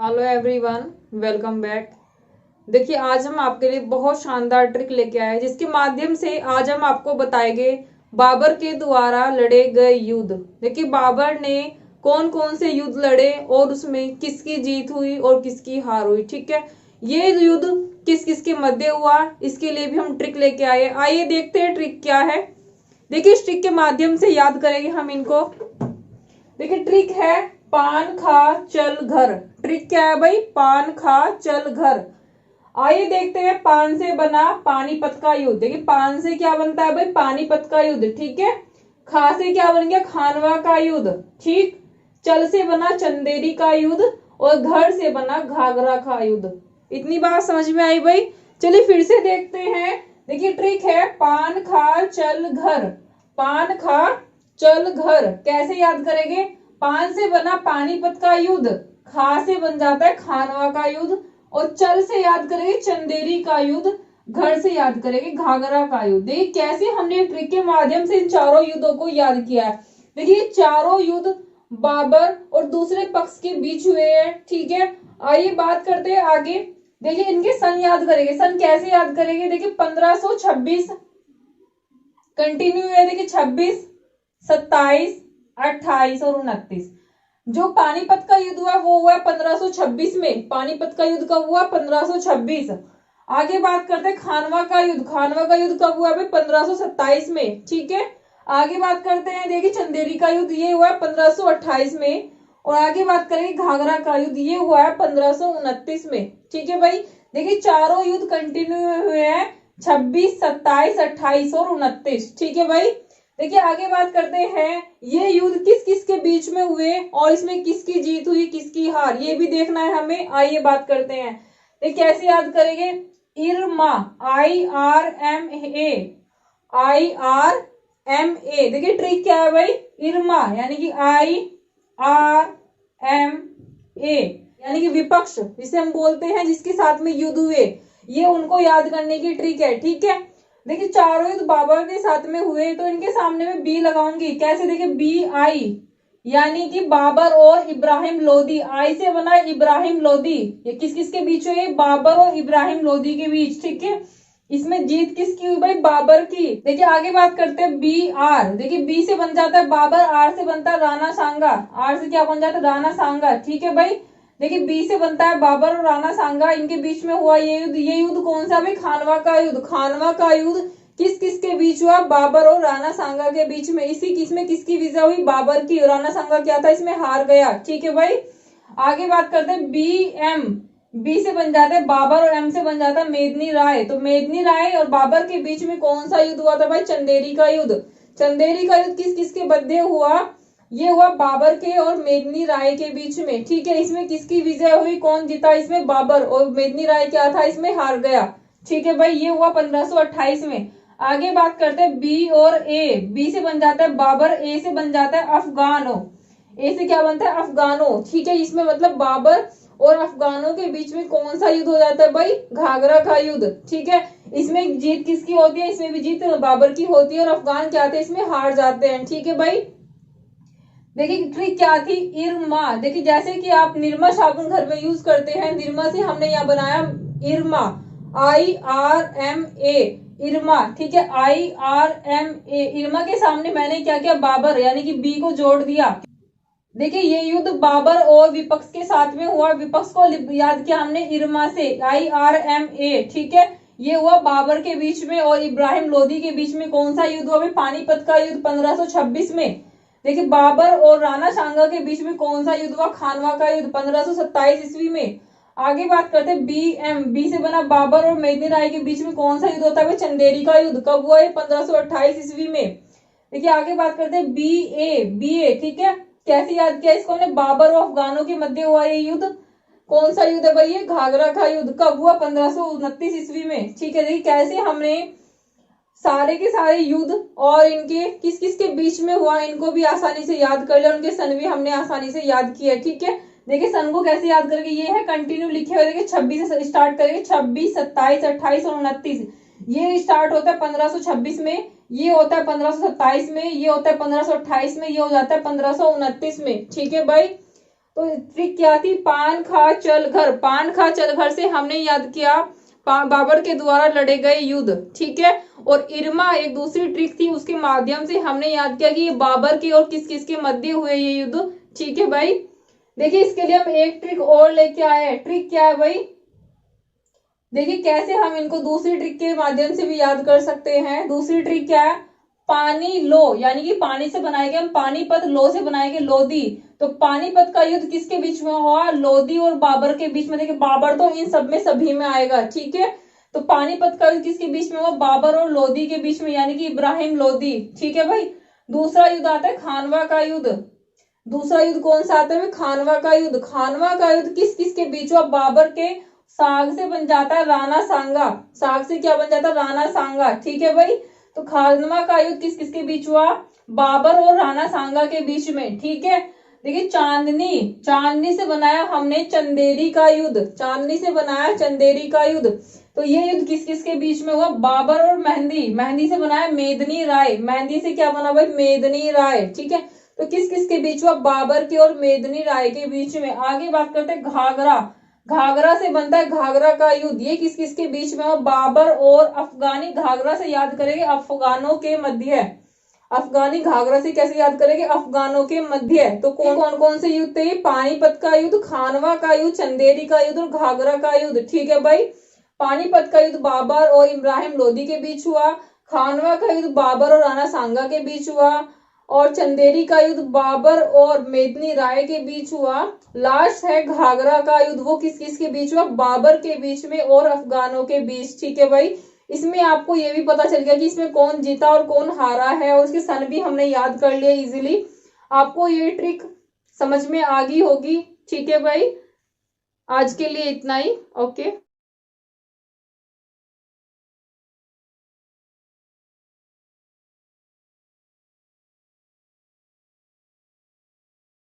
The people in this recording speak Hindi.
Hello everyone, welcome back. देखिए, आज हम आपके लिए बहुत शानदार ट्रिक लेके आए हैं जिसके माध्यम से आज हम आपको बताएंगे बाबर के द्वारा लड़े गए युद्ध। देखिए, बाबर ने कौन कौन से युद्ध लड़े और उसमें किसकी जीत हुई और किसकी हार हुई। ठीक है, ये युद्ध किस किस के मध्य हुआ, इसके लिए भी हम ट्रिक लेके आए। आइए देखते हैं ट्रिक क्या है। देखिए, इस ट्रिक के माध्यम से याद करेंगे हम इनको। देखिए, ट्रिक है पान खा चल घर। ट्रिक क्या है भाई? पान खा चल घर। आइए देखते हैं। पान से बना पानीपत का युद्ध। देखिए, पान से क्या बनता है भाई? पानीपत का युद्ध। ठीक है। खा से क्या बन गया? खानवा का युद्ध। ठीक। चल से बना चंदेरी का युद्ध और घर से बना घाघरा का युद्ध। इतनी बात समझ में आई भाई? चलिए फिर से देखते हैं। देखिए, ट्रिक है पान खा चल घर। पान खा चल घर कैसे याद करेंगे? पान से बना पानीपत का युद्ध, खा से बन जाता है खानवा का युद्ध और चल से याद करेंगे चंदेरी का युद्ध, घर से याद करेंगे घाघरा का युद्ध। देखिए कैसे हमने ट्रिक के माध्यम से इन चारों युद्धों को याद किया है। देखिए, चारों युद्ध बाबर और दूसरे पक्ष के बीच हुए हैं। ठीक है, आइए बात करते हैं आगे। देखिए, इनके सन याद करेंगे। सन कैसे याद करेंगे? देखिए, 1526 कंटिन्यू है। देखिए, 26, 27, 28 और 29। जो पानीपत का युद्ध हुआ वो हुआ 1526 में। पानीपत का युद्ध कब हुआ? 1526। आगे बात करते हैं खानवा का युद्ध। खानवा का युद्ध कब हुआ? 1527 में। ठीक है, आगे बात करते हैं। देखिए, चंदेरी का युद्ध ये हुआ 1528 में और आगे बात करेंगे घाघरा का युद्ध ये हुआ है 1529 में। ठीक है भाई, देखिए चारों युद्ध कंटिन्यू हुए हैं 26, 27, 28 और 29। ठीक है भाई, देखिए आगे बात करते हैं। ये युद्ध किस किस के बीच में हुए और इसमें किसकी जीत हुई किसकी हार, ये भी देखना है हमें। आइए बात करते हैं। देखिए कैसे याद करेंगे? इरमा, IRMA, IRMA। देखिए ट्रिक क्या है भाई? इरमा यानी कि IRMA यानी कि विपक्ष, जिसे हम बोलते हैं जिसके साथ में युद्ध हुए, ये उनको याद करने की ट्रिक है। ठीक है, देखिए चारों युद्ध बाबर के साथ में हुए तो इनके सामने में बी लगाऊंगी। कैसे? देखिए, BI यानी कि बाबर और इब्राहिम लोदी। आई से बना इब्राहिम लोदी। ये किस किस के बीच हुई? बाबर और इब्राहिम लोदी के बीच। ठीक है, इसमें जीत किसकी हुई भाई? बाबर की। देखिए आगे बात करते हैं BR। देखिए, बी से बन जाता है बाबर, आर से बनता है राणा सांगा। आर से क्या बन जाता है? राणा सांगा। ठीक है भाई, देखिए बी से बनता है बाबर और राणा सांगा, इनके बीच में हुआ ये युद्ध। ये युद्ध कौन सा भी? खानवा का युद्ध। खानवा का युद्ध किस किस के बीच हुआ? बाबर और राणा सांगा के बीच में। इसी किसमें किसकी विजय हुई? बाबर की। राणा सांगा क्या था? इसमें हार गया। ठीक है भाई, आगे बात करते हैं BM। बी से बन जाता है बाबर और एम से बन जाता है मेदिनी राय। तो मेदिनी राय और बाबर के बीच में कौन सा युद्ध हुआ था भाई? चंदेरी का युद्ध। चंदेरी का युद्ध किस किस के मध्य हुआ? ये हुआ बाबर के और मेदिनी राय के बीच में। ठीक है, इसमें किसकी विजय हुई? कौन जीता? इसमें बाबर, और मेदिनी राय क्या था? इसमें हार गया। ठीक है भाई, ये हुआ 1528 में। आगे बात करते हैं बी और ए। बी से बन जाता है बाबर, ए से बन जाता है अफगानो। ए से क्या बनता है? अफगानो। ठीक है, इसमें मतलब बाबर और अफगानों के बीच में कौन सा युद्ध हो जाता है भाई? घाघरा का युद्ध। ठीक है, इसमें जीत किसकी होती है? इसमें भी जीत बाबर की होती है और अफगान क्या थे? इसमें हार जाते हैं। ठीक है भाई, देखिए ट्रिक क्या थी? इरमा। देखिए जैसे कि आप निरमा साबुन घर में यूज करते हैं, निरमा से हमने यहाँ बनाया इरमा, IRMA, इरमा। ठीक है, IRMA। इरमा के सामने मैंने क्या किया? बाबर यानी कि बी को जोड़ दिया। देखिए, ये युद्ध बाबर और विपक्ष के साथ में हुआ। विपक्ष को याद किया हमने इरमा से, IRMA। ठीक है, ये हुआ बाबर के बीच में और इब्राहिम लोदी के बीच में। कौन सा युद्ध हुआ? पानीपत का युद्ध 1526 में। देखिए, बाबर और राणा सांगा के बीच में कौन सा युद्ध हुआ? खानवा का युद्ध 1527 ईस्वी में। आगे बात करते हैं BM। बी से बना बाबर और मेदिनी राय के बीच में कौन सा युद्ध होता है? चंदेरी का युद्ध। कब हुआ? 1528 ईस्वी में। देखिए आगे बात करते हैं BA। ठीक है, कैसे याद किया इसको हमने? बाबर और अफगानों के मध्य हुआ ये युद्ध। कौन सा युद्ध है भाई? ये घाघरा का युद्ध। कब हुआ? 1529 ईस्वी में। ठीक है, देखिए कैसे हमने सारे के सारे युद्ध और इनके किस किस के बीच में हुआ इनको भी आसानी से याद कर लिया। उनके सन भी हमने आसानी से याद किया। ठीक है, देखिए सन को कैसे याद करके? ये है कंटिन्यू लिखे हुए। देखिए 26 से स्टार्ट करेंगे, 26, 27, 28 और 29। ये स्टार्ट होता है 1526 में, ये होता है 1527 में, ये होता है 1528 में, ये हो जाता है 1529 में। ठीक है भाई, तो ट्रिक क्या थी, पान खा चल घर, पान खा चल घर से हमने याद किया बाबर के द्वारा लड़े गए युद्ध, ठीक है। और इरमा एक दूसरी ट्रिक थी, उसके माध्यम से हमने याद किया कि ये बाबर के और किस किस के मध्य हुए ये युद्ध, ठीक है भाई। देखिए इसके लिए हम एक ट्रिक और लेके आए हैं। ट्रिक क्या है भाई, देखिए कैसे हम इनको दूसरी ट्रिक के माध्यम से भी याद कर सकते हैं। दूसरी ट्रिक क्या है, पानी लो, यानी कि पानी से बनाएंगे हम पानीपत, लो से बनाएंगे लोधी। तो पानीपत का युद्ध किसके बीच में हुआ, लोधी और बाबर के बीच में। देखिए बाबर तो इन सब में सभी में आएगा, ठीक है। तो पानीपत का युद्ध किसके बीच में हुआ, बाबर और लोधी के बीच में, यानी कि इब्राहिम लोधी, ठीक है भाई। दूसरा युद्ध आता है खानवा का युद्ध। दूसरा युद्ध कौन सा आता है, खानवा का युद्ध। खानवा का युद्ध किस किस के बीच हुआ, बाबर के साग से बन जाता है राणा सांगा, साग से क्या बन जाता है, राणा सांगा, ठीक है भाई। तो खानवा का युद्ध किस किस के बीच हुआ, बाबर और राणा सांगा के बीच में, ठीक है। देखिए चांदनी, चांदनी से बनाया हमने चंदेरी का युद्ध, चांदनी से बनाया चंदेरी का युद्ध। तो ये युद्ध किस किस के बीच में हुआ, बाबर और मेहंदी, मेहंदी से बनाया मेदनी राय, मेहंदी से क्या बना भाई, मेदनी राय, ठीक है। तो किस किस के बीच हुआ, बाबर के और मेदनी राय के बीच में। आगे बात करते हैं घाघरा, घाघरा से बनता है घाघरा का युद्ध, ये किस किस के बीच में हुआ, बाबर और अफगानी। घाघरा से याद करेंगे अफगानों के मध्य है, अफगानी घाघरा से कैसे याद करेंगे, अफगानों के मध्य है। तो कौन कौन से युद्ध थे, पानीपत का युद्ध, खानवा का युद्ध, चंदेरी का युद्ध और घाघरा का युद्ध, ठीक है भाई। पानीपत का युद्ध बाबर और इब्राहिम लोधी के बीच हुआ, खानवा का युद्ध बाबर और राणा सांगा के बीच हुआ, और चंदेरी का युद्ध बाबर और मेदनी राय के बीच हुआ। लास्ट है घाघरा का युद्ध, वो किस किस के बीच हुआ, बाबर के बीच में और अफगानों के बीच, ठीक है भाई। इसमें आपको ये भी पता चल गया कि इसमें कौन जीता और कौन हारा है, और उसके सन भी हमने याद कर लिया इजीली। आपको ये ट्रिक समझ में आ गई होगी, ठीक है भाई। आज के लिए इतना ही, ओके।